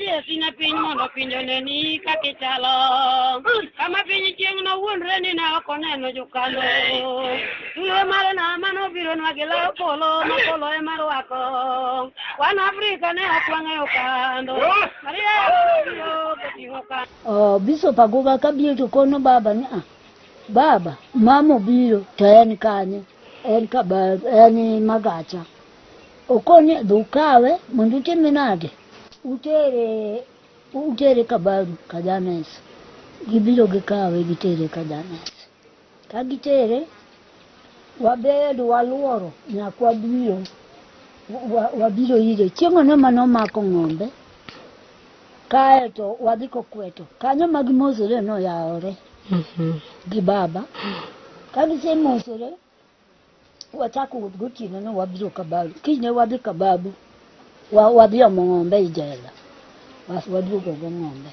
aje sina piny mondo pinjone ni kakitalo kama piny chieng' no wuondre ni na ok oneno jokalo tulo mar na mano biro nwa gi law polo ma polo ema rwako wan Afrika ne ok wang'eyo kando Maria biro koting'o kando Bishop Agoga kabiro to kono baba ni baba mama biro to en kanye en kabad en magacha okoni dukawe mondo utime nade utere kabaru kajanes gibiro gikawe gitere kajanes ka gitere wabedo waluoro nyakwa biro wabiro ire chieng'o no mano mako ng'ombe kae to wadhi kokweto kanyo magimosore no yaore gi baba ka gisemosore wachako wuoth gotieno no wabiro kabaru kine wadhi kababu wadhi omo ng'ombe ijela waduogo go ng'ombe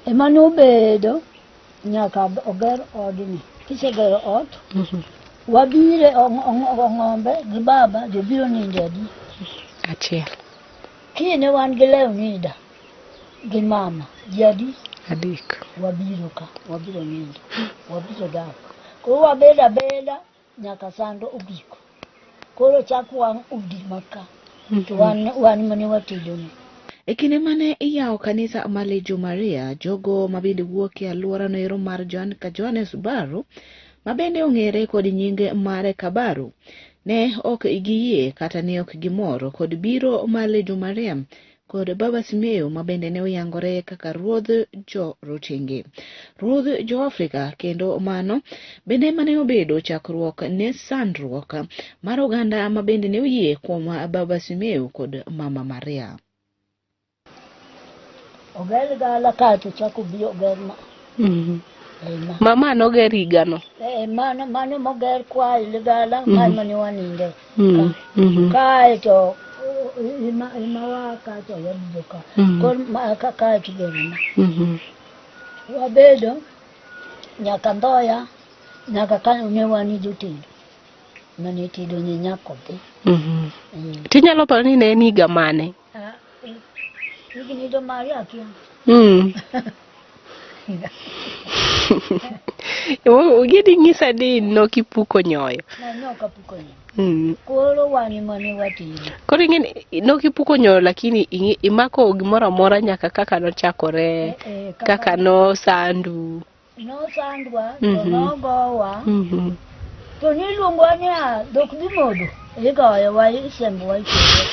ema nobedo nyaka oger odni kisegero ot wabire ng'ombe gi baba jobiro ninde adi achiel kine wan gi lewni gi mama jadi adek wabiro ninde wabiro dak koro wabeda nyaka sando ogiko koro chak wang' udi maka to wan mane watedoni e kinde mane iyawo kanisa mar Lejo Maria jogo mabende wuok e alwora no ero mar Johannes Baro mabende ong'ere kod nyinge mare Kabaru ne ok giyie kata ne ok gimoro kod biro mar Lejo Maria kod Baba Simeo mabende ne oyangore kaka ruodh jo-rotenge, ruodh jo-Afrika, kendo mano bende mane obedo chakruok ne sandruok mar oganda mabende ne oyie kuom Baba Simeo kod Mama Maria. Oger gala kato chako biyo oger Mama noger higano. Mano moger kwa iligala mane waninde kae to ima kato yabidoka kon kae kigerina wabedo nyaka ndoya nyaka kanyo ne wani jotedo mane tedo ne nyakote tinyalo paro ni ne en higa mane? Higni do Maria kia Gidi ng'isa di nokipuko nyoyo. Nokapuko nyoyo. Koro wani mane watiyo. Koro ing'eni nokipuko nyoyo lakini imako gimoro amora nyaka kaka nochakore, kaka no sandu. No sandwa, to no gowa. To niluongwa niya dok bimodo. Igoyo wa isembo wa ichego.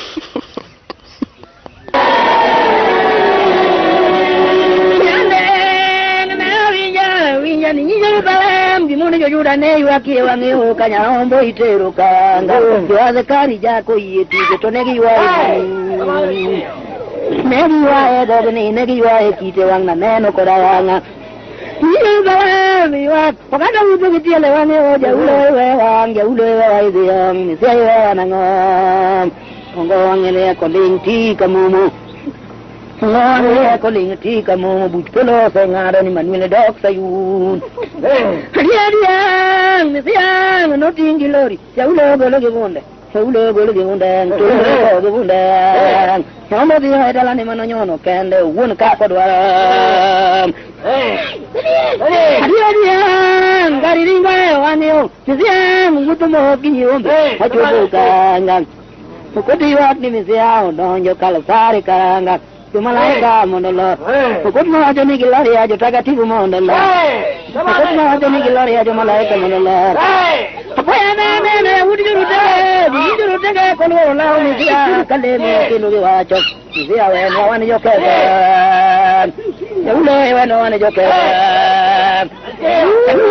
Gimone jojuda ne ywaki wang'eyo kanyarombo itero kanga joadhe kari jako yieti to ne giwae dogni ne giwae kite wang' na neno koda wang'a pokada wuto gitiele wang'eyo jaulewe idhiang' misiayewa nang'om ongo wang'ele koling' ti kamumo ng'one koling' ti kamumo buch polo ng'ado ni manwile dok Sayun Adiang, misiang, no tinggi lori. Jauh bolo gebunde. Nyambo di hai dalan imano nyono kende wun ka kodwa. Adiang, gari ringa wanio. Misiang, gutumo kinyombe. Ajubu kangang. Mukoti wat ni misiang, donjo kalasari kangang. Malaika mondolo pokot mo ajo ni gilari ajo tagatibu mondolo pokot mo ajo ni gilari ajo malaika mondolo apoya ne wudi rute kono la ni sia kale me kinu ge wacho sia we no wani yo kebe ule we no wani yo kebe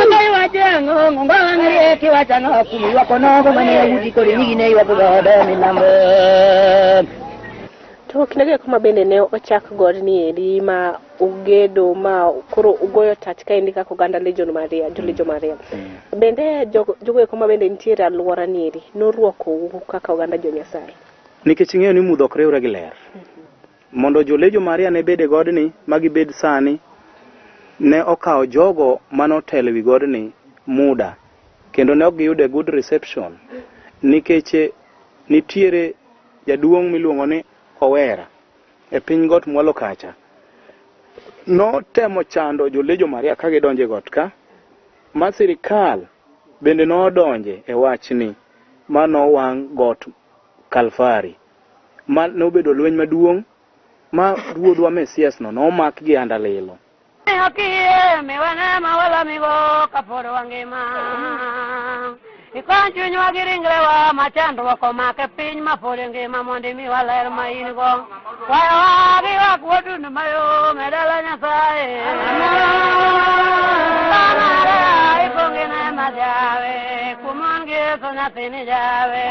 ngai waje ngomba ngire ki wacha no kumi wako no ko mani wudi ko ni ne yo ko da ni lambe. To kinege kuma bende ne ochak god ni edi ma ugedo ma koro ugoyo tach ka indika koganda Lejo Maria. Bende jogo kuma bende nitiere alwora ni edi noruoko kaka oganda jo Nyasaye. Nikech ing'eyo ni mudho ok riwre gi ler. Mondo jo Lejo Maria ne bede god ni magi bed sani ne okawo jogo manotelo wi god ni muda kendo ne ok giyude good reception nikech nitiere jaduong' miluongo ni Owera e piny got mwalo kacha notemo chando jolejo Maria ka gidonje got ka, ma sirikal bende nodonje e wachni ma nowang' got Kalfari, ma nobedo lweny maduong' ma ruodhwa Mesias no nomak gi andalilo. Akie mewana mawala migo kaporo wangema ikanchu nywa giringrewa machandwa komake piny mapore ngima mondi miwaler maingo wayo wakwotun mayo medala Nyasaye kanare ikongine majawe kumongi so nyathini jawe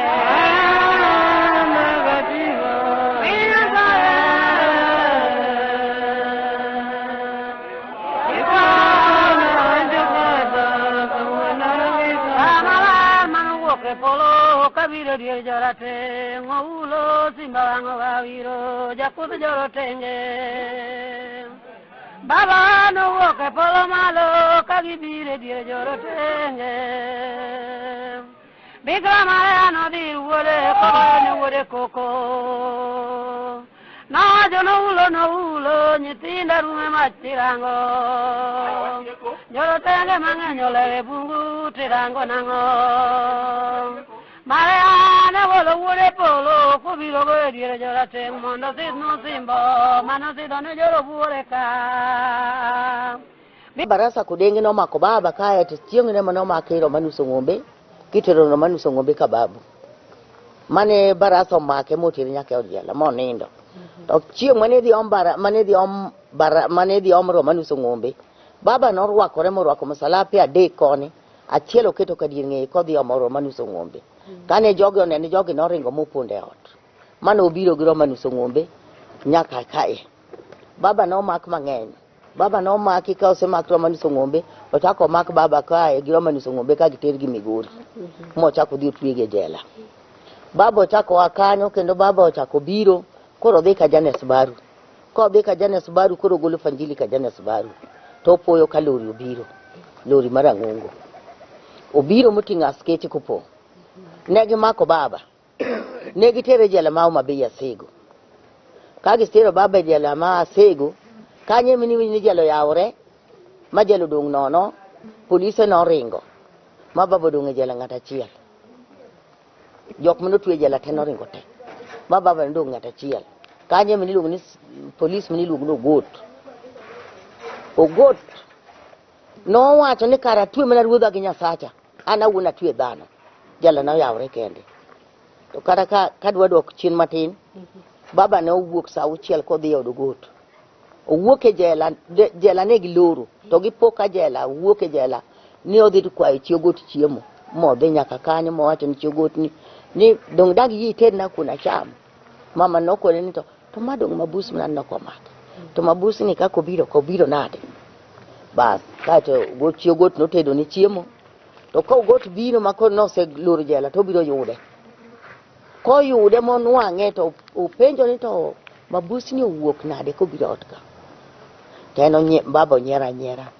polo kabiro dier jorate ngoulo simba ngawiro jakudu jorotenge baba no woke polo malo kabiro dier jorotenge bigra mare no dir wore koko na jono ulo nyitinda rume machirango jorotenge mangenyo lere bungu tirango nango mare ana wore polo kubiro go diere jorateng mondo no simbo mano sidone joro buore ka barasa kudenge no mako baba kaya tichieng ne mano makiro manuso ngombe kitero no manuso ngombe ka babu mane barasa make motire nyake odjela monindo to chieng mane di ombara mane di omro manuso ngombe baba no rwakore morwako msalapi ade koni achielo keto kadir ng'e kodhi omoro manuso ngombe kane jogi onene jogi noringo moponde ot mane obiro gi manuso ngombe nyaka kae baba no mak mang'eny baba no maki ka osemak manuso ngombe ochako mak baba kae gi manuso ngombe ka giter gi Migori mochako dhi otwege jela baba ochako akanyo kendo baba ochako biro koro dhi ka Janes Baru ko dhi ka Janes Baru koro golo fanjili ka Janes Baru to poyo ka lori obiro lori marang'ongo obiro moting'o asketi kopo negi mako baba negi tere jela ma Mabeya Sego kagi stero baba jela ma Sego kanye mini jelo yaure ma jelo dong nono polise no ringo ma baba dong jela ngata chiel jok mano twe jela te no ringo te ma baba dong ngata chiel kanye mini luong ni police mini luong no ogot no wacho ni kara twe mana ruodha gi Nyasacha ana wuna twe dhano jala na yaure kende to kata ka dwa dok chin matin baba ne owuok sa uchiel kodhi od ogot owuok e jela ne giloro to gipoka jela owuok e jela ni odhi kwayo chi ogot chiemo modhi nyaka kanyo mowacho ni chi ogot ni dong dag yi ted na kuna cham mama nokone ni to madong mabus mna nokomak to mabus ni kako biro nade bas kato chi ogot no tedo ni chiemo to ko ogot biro mako no se loro jela to biro yude ko yude mon wang'e to upenjo ni to mabus ni owuok nade ko biro otka teno baba nyera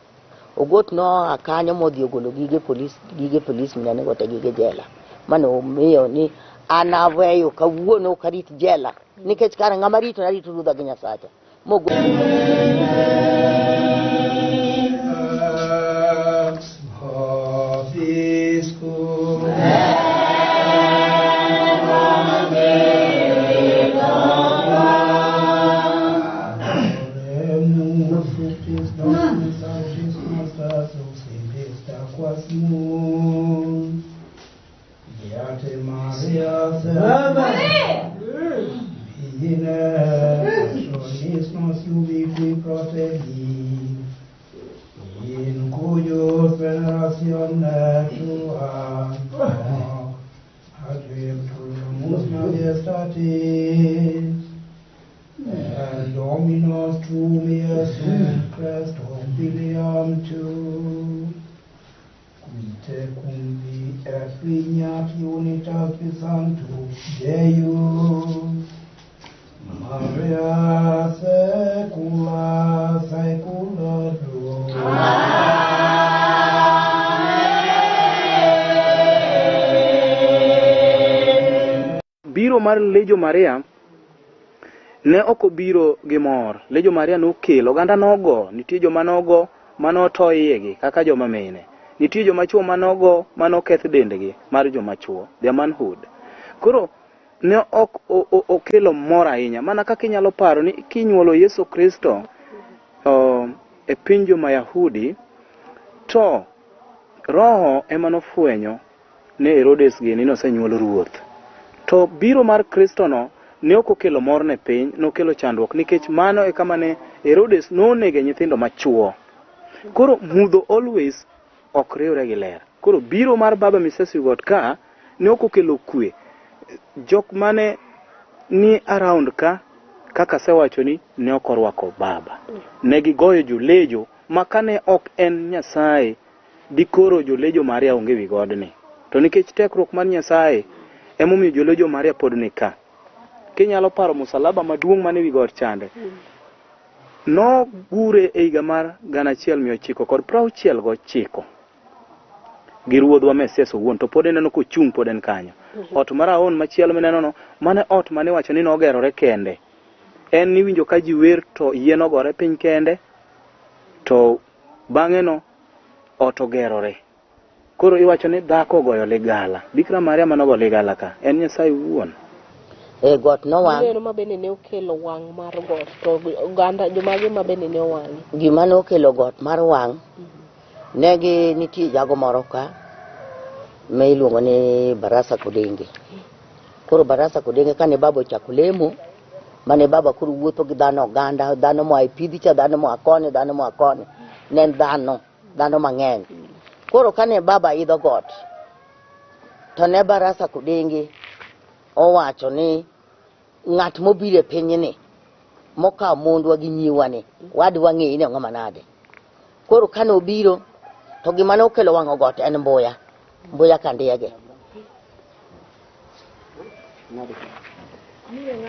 ogot no akanyo modhi ogolo gige police mine go te gige jela mano miyo ni anaweyo kawuono karit jela nikech kare ng'ama rito narito ruodha gi Nyasacha mogo Dominus tuum sum Christ ombilium tu quite cum vi et vignat unitas Sanctus Deus Maria saecula saeculorum. Biro mar Lejo Maria ne ok obiro gi mor. Lejo Maria nokelo oganda nogo, nitie joma nogo manoto iyegi kaka joma mine, nitie joma chuo manogo manoketh dendgi mar joma chuo, their manhood. Koro ne ok okelo mor ahinya, mana kaka inyalo paro ni kinyuolo Yesu Kristo e piny jo Mayahudi, to roho ema nofwenyo ne Herodes gini nosenyuolo ruoth. To biro mar Kristo no ne ok okelo mor ne piny, nokelo chandruok, nikech mano e kama ne Herodes nonege nyithindo machuo. Koro mudho always ok riwre gi ler. Koro biro mar baba Mrs. Yugot ka ne ok okelo kwe. Jok mane ni around ka, kaka sewacho ni, ne ok orwako baba. Ne gigoyo jolejo, makane ok en Nyasaye, dikoro jolejo Maria onge wi godni. To nikech tekruok mar Nyasaye emomiyo jolejo Maria pod ni ka. Kinyalo paro musalaba maduong' mane wi god chande, no gure e higa mar 1969 gi ruodhwa Mesias owuon, to pod eneno kochung' pod en kanyo. Ot mar Aon machielo mineno no, mane ot mane wacho ni nogerore kende. En ni winjo ka ji wer to yien ogore piny kende, to bang'e no ot ogerore. Koro iwacho ni dhako ogoyo ligala. Bikira Maria manogo ligala ka, en Nyasaye owuon. Got no wang. Neno mabende ne okelo wang mar got, to oganda jomage mabende ne owang. Gima ne okelo got mar wang, negi nitie jago moro ka ma iluongo ni Barasa Kodenge. Koro Barasa Kodenge kane baba ochako lemo, mane baba koro wuotho gi dhano oganda, dhano moa e pidhi cha, dhano moa koni, dhano moa koni, ne en dhano mang'eny. Koro kane baba idho got, to ne Barasa Kodenge owacho ni ng'at mobiro e pinyni mokawo mondwa gi nyiwa ni, wadwa ng'eyi ni ng'ama nade. Koro kane obiro, to gima ne okelo wang'o got en mbuya kandiege.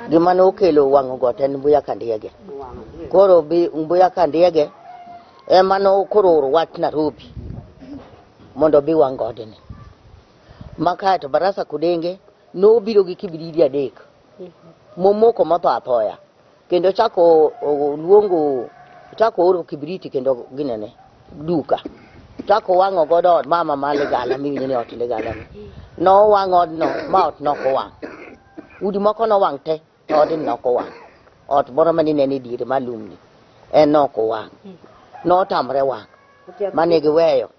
Gima ne okelo wang'o got en mbuya kandiege. Koro mbuya kandiege ema no koro oro wach Nairobi mondo bi wang' godni. Makae to Barasa Kodenge nobiro gi kibiriti 3 momoko matho athoya, kendo chako luongo, chako oro kibiriti kendo ginene duka, chako wang'o godo od mama ma ligala miwinjo ni ot ligala ni. No wang' odno ma ot noko wang', udi moko no wang' te, to odni noko wang'. Ot moro mane nene diere malumni en noko wang', notamre wang', mane giweyo.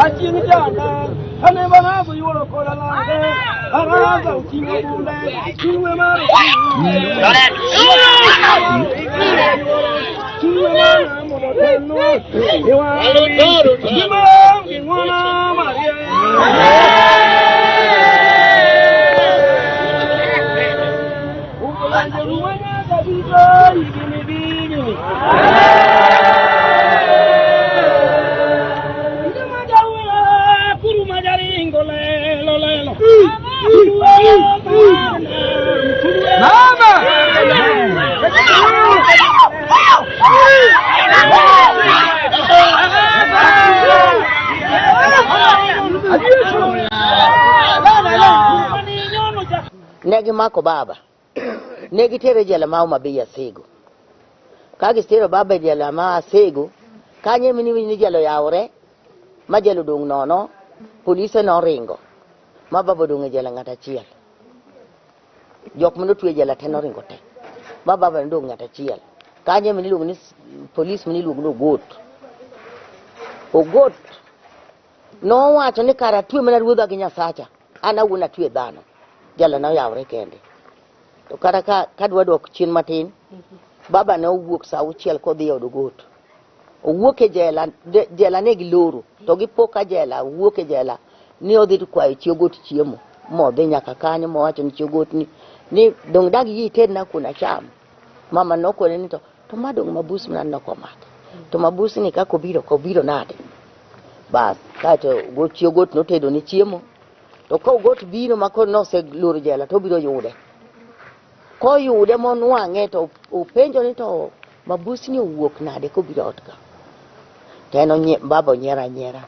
Aching jana, hane bana bu yulo kola la. Negi mako baba. Negi tere jela mau mabiya sego. Kagi stero baba jela ma sego. Kanye mini jelo yaure. Ma jelo dung nono. Polise no ringo. Ma baba dung jela ngata chiel. Jok munu tuwe jela teno ringo te. Ma baba dung ngata chiel. Kanye mini lung ni police mini lung no goat. O goat. No wacho ni kara tuwe mana ruodha gi Nyasacha. Ana wuna tuwe dhano. Jala na yaure kende. To kara kadwa dok chien matin. Baba ne owuok sa auchiel kodhi od got. Owuok e jela ne giloro. To gipoka jela, owuok e jela. Ni odhi kwayo chi ogot chiemo. Modhi nyaka kanyo mowacho ni chi ogot ni dong dagi yi tedna kuna cham. Mama nokone ni to madong mabus mna nokomake. To mabus ni kako biro nade. Bas, kato chi ogot notedo ni chiemo. To ko got bino mako no se loro jela to biro yude. Ko yude mon wange to upenjo ni to mabusi ni owuok nade ko biro otka. Teno baba nyera.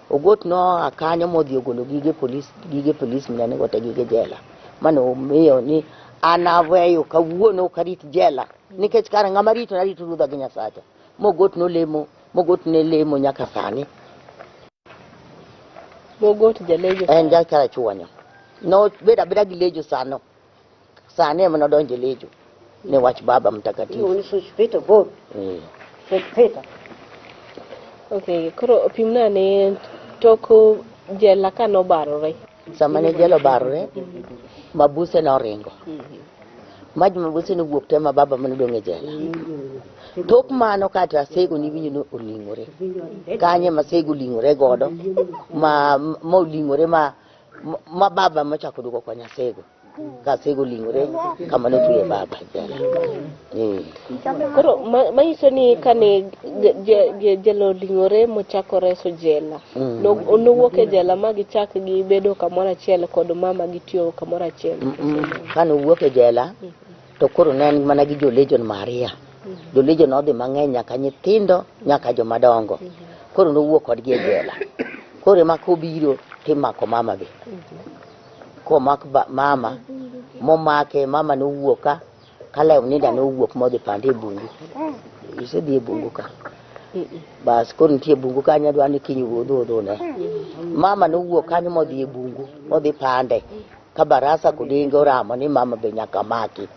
Ogot no akanyo modhi ogolo gige police mene gote gige jela. Mano miyo ni anaweyo kawuono karit jela. Nikech kara ngama rito na rito ruodha gi Nyasacha. Mogot ne lemo nyaka sani. Mogot jalejo. En ja kara chuonyo. No beda gilejo sano. Sane mano donje lejo. Ne wach baba mtakatifu. Ni suspito bot. Suspito. Okay, koro pimna ne toko jela ka no barore. Samane jelo barore. Mabuse no ringo. Maji mabuse no wuok te ma baba mano donge jela. Tok mano kata sego ni winyo no olingore. Kanye ma sego lingore godo. Ma olingore ma baba machako duko kwa Nyasego. Ka sego lingore kama no tuye baba jela. Koro maiso ni kane jelo lingore mochako reso jela. No wuok e jela ma gichak gi bedo kamora chiel kod mama gitiyo kamora chiel. Kano wuok e jela to koro nen mana gi jolejon Maria. Jolejon odhi mang'eny nyaka nyithindo nyaka jomadongo. Koro no wuok kodgi e jela. Koro mako biro timako mama be. Ko mak mama momake mama no wuoka kala unida no wuok modhi pande bungu. Ise dhi bungu ka. Bas koro nitie bungu kanya dwani kinyo odho ne. Mama no wuok kanyo modhi bungu, modhi pande. Ka barasa kudingo ramo ni mama be nyaka maki.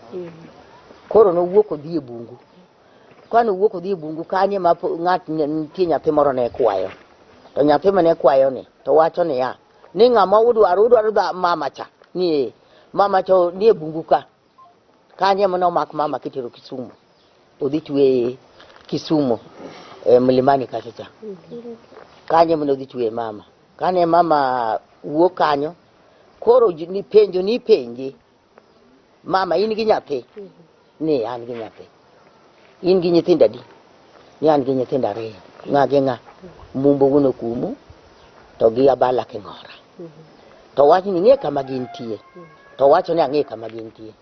Koro no wuok odhi bungu. Kwano wuok odhi bungu kanye ma ng'at nitie nyathi moro ne kwayo. To nyathi mane kwayo ni to wacho ni ya ni ng'ama udwaro da mama cha. Ni mama cho ni bungu ka. Kanye mano mak mama kitero Kisumu. Odhi twe Kisumu Mlimani kacha. Kanye mano odhi twe mama. Kane mama wuok kanyo koro ni penji. Mama in gi nyathi. Ni an gi nyathi. In gi nyithinda di. Ni an gi nyithinda ariyo. Ng'age ng'a. Mumbo wuno kumu. To gi abala king'ora. To wach ni ng'e kama gintie. To wacho ni ang'e kama gintie.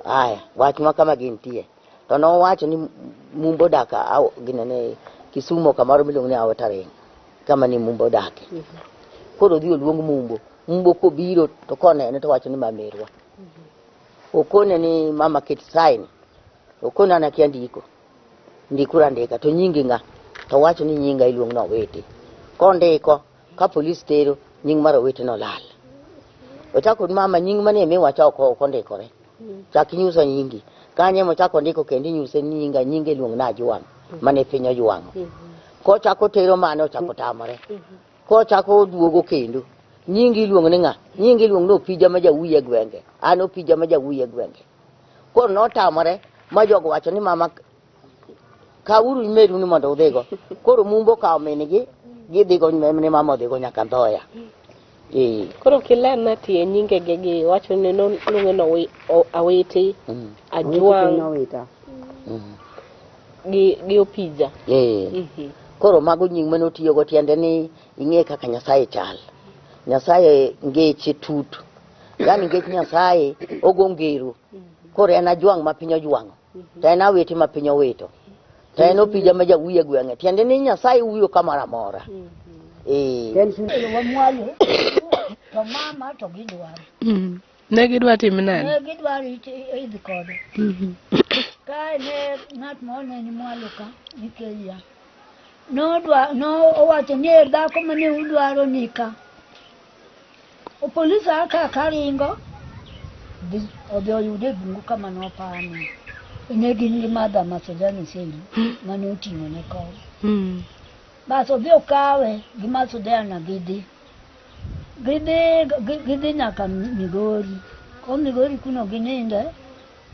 Aya, wach ma kama gintie. To no wacho ni mumbo daka au ginene Kisumu kamaro miluongo ni Awtaring. Kama ni mumbo dake. Koro dhi oluong mumbo. Mumbo ko biro to konene to wacho ni mamerwa. Okone ni mama ket sign. Okone ana kia ndiko. Ndikura ndika to nyingi nga. To wacho ni nyinga iluong no wete. Kondiko ka police tero nying maro wete no lal. Ochako mama nying mane me wacho kondikore. Chaki nyuso nyingi. Kanye mochako ndiko kendi nyuse nyinga iluong na juang. Mane pinyo juang. Ko chako tero mano chako tamore. Ko chako duogo kendo. nyingi luong ni nga nyingi luong no pija ma jawuye gwenge ano pija ma jawuye gwenge koro notamore ma jogo wacho ni mama kawuru imeru ni mondo udhigo koro mumbo kawo minigi gidhigo ni mama odhigo nyaka Ndhoya. Koro kiler na tie nyinge gegi wacho ni nunge no awiti ajwang gi opija. Koro mago nying mane otiyo go tiende ni ing'e kaka Nyasaye chal. Nyasaye ngeche tut. Yani ngech Nyasaye ogo ngero. Koro en ajwang' ma piny ojwang'o. To en awiti ma piny owito. To en opija ma jawuye gweng'e. Tiende ni Nyasaye wuyo kamoro amora. To mama to gidwaro. Ne gidwa timo nani? Ne gidwaro idhi kode. Kae ne ng'at mone ni mwalo ka Nikelia. No owacho ni dhako mane udwaro nika. O polisi aka karingo. Odhi oyude bungu kama nopane. Ne gin gi madha Masudani seni mane oting'o ne kode. Bas odhi okawe gi Masudani gidhi nyaka Migori. Ko Migori kuno gininde.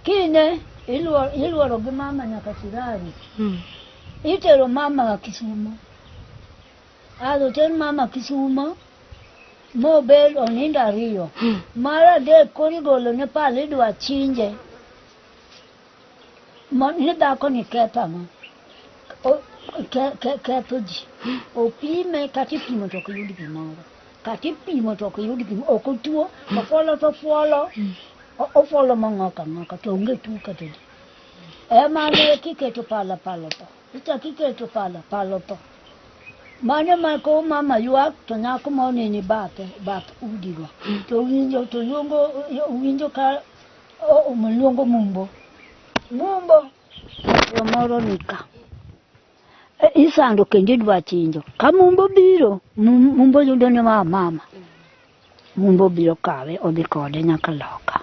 Kine iluoro gi mama nyaka Sirari. Itero mama Kisumo. Ten mama Kisumo. Mobel oninda Rio. Mara de korigolo ne pale idwa chinje. Ni dhako ni ketho ang'o. Ketho ji. Opime kati pimo to ok yud gimoro. Kati pimo to ok yud gimoro. Ok otuo. Ofuolo to fuolo. Ofuolo mang'oka to onge tuo kata ji. Ema ne kiketo pala to. Ita kiketo pala to. Mane ma ko mama yuak to nyako mone ni bath udigo. To winjo ka luongo mumbo. Yo moro nika. Isando kendo dwa chinjo. Ka mumbo biro, mumbo yudo ni mama. Mumbo biro kawe odhi kode nyaka Loka.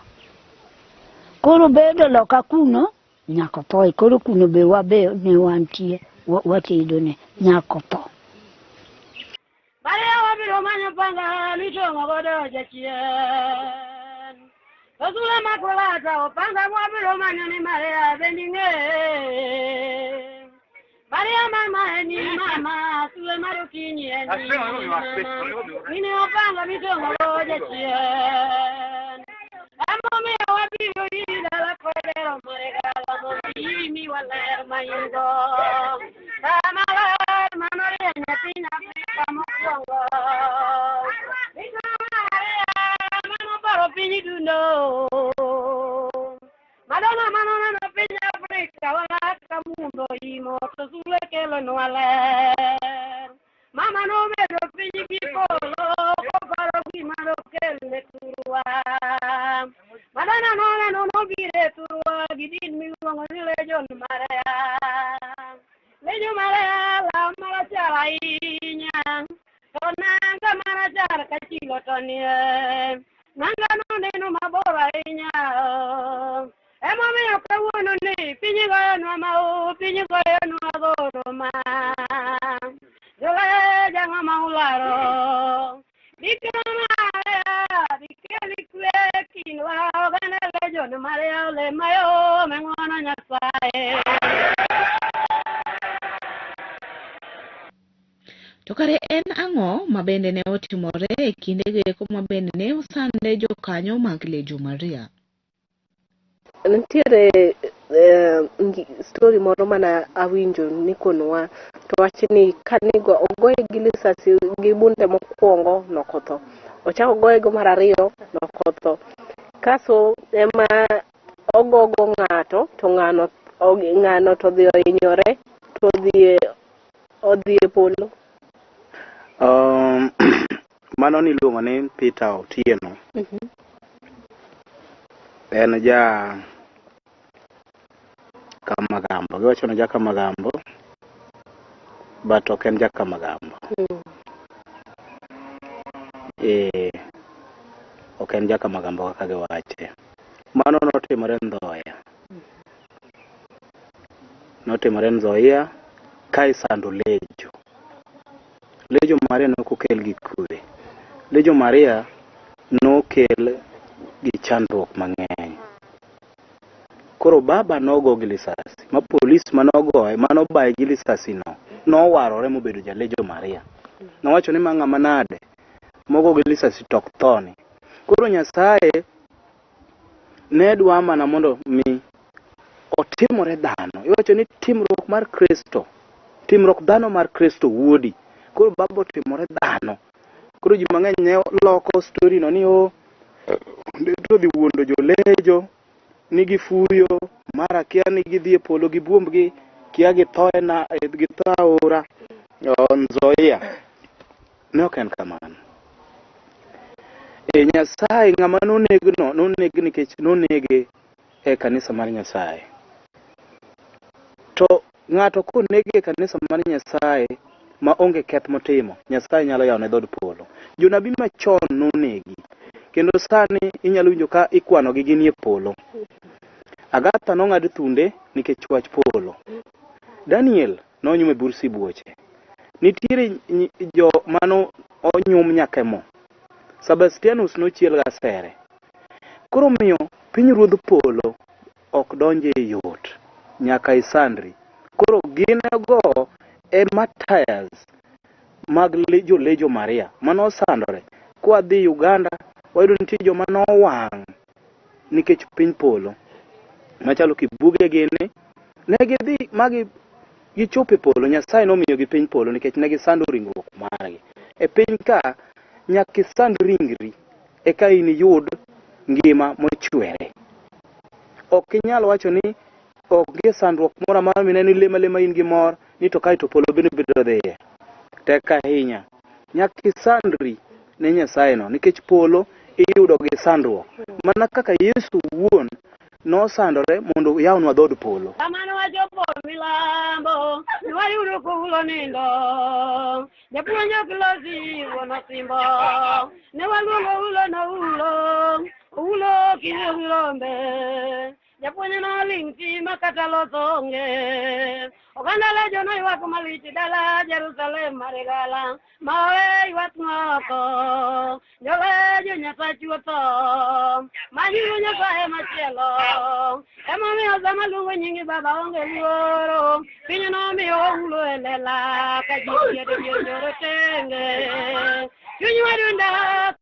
Koro bedo Loka kuno nyaka tho. Koro kuno be wabe ne wantie watedo ne nyaka tho. Maria wabiro manyo panga litongo godo jachien. Osula makolata opanga wabiro manyo ni Maria bendinge. Maria mama eni mama sule marukini eni mama. Mine opanga litongo godo jachien. Amome wabiro ida la kodero maregala momi waler mayingo. Tamaler manore nyatina mokwongo. Mano paro piny dundo. Madonna no piny Afrika wala kamundo imo to sule kelo nwaler. Mama no medo piny gipolo koparo gimano kelne turwa. Madonna no gire turwa gidin miluongo ni Legion Maria. Legion Maria la marachar ahinya. Tonanga marachar kachilo tonie. Nanga no neno mabor ahinya. Emomiyo kawuono ni piny goyonwa mau, piny goyonwa goro ma. Jole jang'o ma ularo. Dikino Maria, dikeli kwe kinwa oganda Legion Maria ole mayo meng'wono Nyasaye. To kare en ang'o ma bende ne otimore e kindego eko ma bende ne osande jokanyo mag Legion Maria? Nitiere story moro mana awinjo nikonowa to wacho ni kanigo ogoye gi lisasi gi bunde mokwongo nokotho. Ochako goye go mar ariyo nokotho. Kaso ema ogogo ng'ato to ng'ano to dhi ohinyore to odhi e polo. Mano niluongo ni Peter Otieno. En ja Kamagambo. Giwacho ni ja Kamagambo. But ok en ja Kamagambo. Ok en ja Kamagambo kaka giwache. Mano notimore Ndhoya. Notimore Nzoia ka isando Legion Maria nokokel gi kwe. Lejo Maria nokel gi chandruok mang'eny. Koro baba nogo gi lisasi, ma polis manogoye, manobaye gi lisasi no, nowarore mobedo jalejo Maria. Nowacho ni mang'a manade, mogo gi lisasi tok thoni. Koro Nyasaye ne dwa mana mondo mi otimore dhano. Iwacho ni timruok mar Kristo, timruok dhano mar Kristo wuodi. Koro baba otimore dhano. Koro ji mang'eny ne loko story no ni to dhi wuondo jolejo, ni gifuyo, mara kia ni gidhi e polo gi buombgi, kia githoe na githaora, Nzoia. Ne ok en kamano. Nyasaye ng'ama noneg nikech nonege e kanisa mar Nyasaye. To ng'ato konege e kanisa mar Nyasaye ma onge keth motimo, Nyasaye nyalo yawo ne dhod polo. Jonabi machon nonegi, kendo sani inyalo winjo ka ikwano gi gin e polo. Agatha nong'ad thunde nikech wach polo. Daniel nonyume bur sibuoche. Nitiere jo mano onyum nyaka mo. Sebastianus nochiel gasere. Koro miyo piny ruodh polo ok donje yot, nyaka isandri. Koro gin go e martyrs mag lejo Maria mano sandore. Kwa dhi Uganda wayudo nitie joma nowang' nikech piny polo. Machalo Kibuge gini ne gidhi magi gichopo e polo. Nyasaye nomiyo gi piny polo nikech ne gisando ringruok margi. E piny ka nyaka isand ringri eka iniyud ngima mochwere. Ok inyal wacho ni ok sandruok moro amora mineno lema in gi mor ni to kae to polo bende biro dhiye. Tek ahinya. Nyaka isandri ne Nyasaye no nikech polo iyudo gi sandruok. Mana kaka Yesu wuon nosandore mondo yawnwa dhod polo. Amano wajopo milambo, niwayudo kulo nindo. Japuonjo kilosi wono simbo, niwaluongo ulo na ulo kiyo milombe. Japuonjo no lingti makata losonge. Oganda lejo no iwako malichi dala Jerusalem maregala. Mawe iwat ngoko, jolejo nyasachuoto. Manyiru nyasaye machielo. Ema miyo sama luongo nyingi baba onge luoro. Pinyo no miyo ulo elela, kajiri yede joro tenge. Chuny wadunda